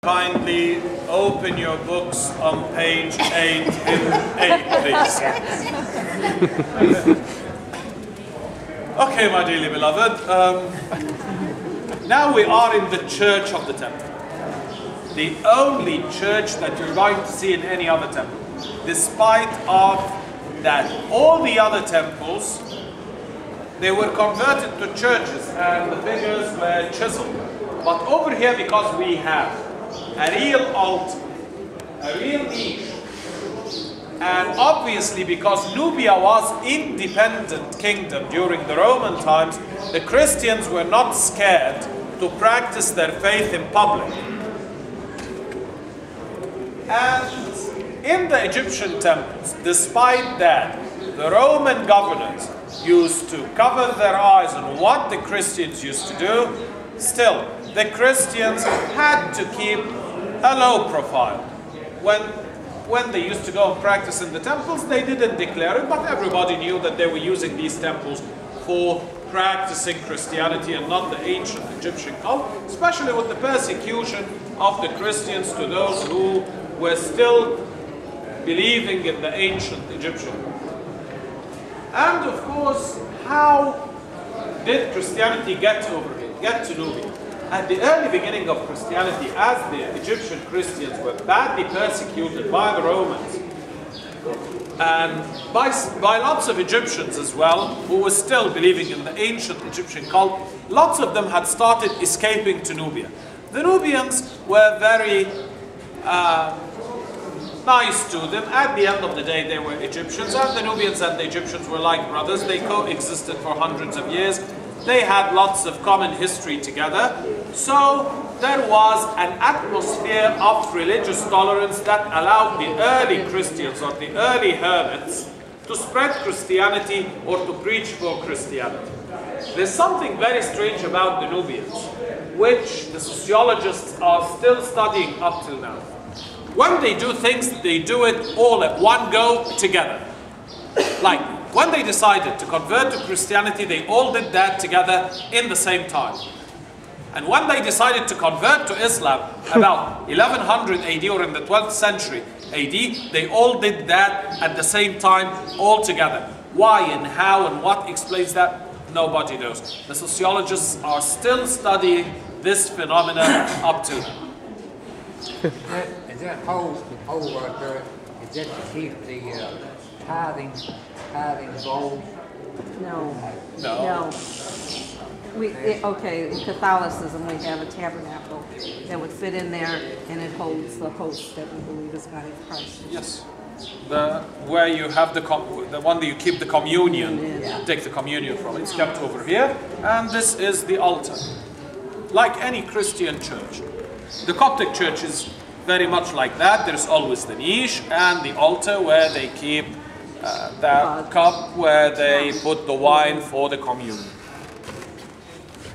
Kindly open your books on page 8 in 8, please. Okay, my dearly beloved, now we are in the church of the temple. The only church that you're going to see in any other temple. Despite of that, all the other temples, they were converted to churches and the figures were chiseled. But over here, because we have a real altar, a real niche, and obviously because Nubia was independent kingdom during the Roman times, the Christians were not scared to practice their faith in public. And in the Egyptian temples, despite that, the Roman governors used to cover their eyes on what the Christians used to do, still, the Christians had to keep a low profile. When they used to go and practice in the temples, they didn't declare it, but everybody knew that they were using these temples for practicing Christianity and not the ancient Egyptian cult, especially with the persecution of the Christians to those who were still believing in the ancient Egyptian. And of course, how did Christianity get over here, get to Nubia? At the early beginning of Christianity, as the Egyptian Christians were badly persecuted by the Romans, and by lots of Egyptians as well, who were still believing in the ancient Egyptian cult, lots of them had started escaping to Nubia. The Nubians were very nice to them. At the end of the day, they were Egyptians, and the Nubians and the Egyptians were like brothers. They coexisted for hundreds of years. They had lots of common history together. So there was an atmosphere of religious tolerance that allowed the early Christians or the early hermits to spread Christianity or to preach for Christianity. There's something very strange about the Nubians, which the sociologists are still studying up till now. When they do things, they do it all at one go together. Like, when they decided to convert to Christianity, they all did that together in the same time. And when they decided to convert to Islam, about 1100 AD or in the 12th century AD, they all did that at the same time, all together. Why and how and what explains that? Nobody knows. The sociologists are still studying this phenomenon up to now. Is that whole right there, is that to keep the tithing bowl? No. No. Okay, in Catholicism we have a tabernacle that would fit in there, and it holds the host that we believe is body of Christ. Yes. Where you have the one that you keep the communion, take the communion from. It's kept over here, and this is the altar. Like any Christian church. The Coptic church is very much like that. There's always the niche and the altar where they keep that cup where they put the wine for the communion.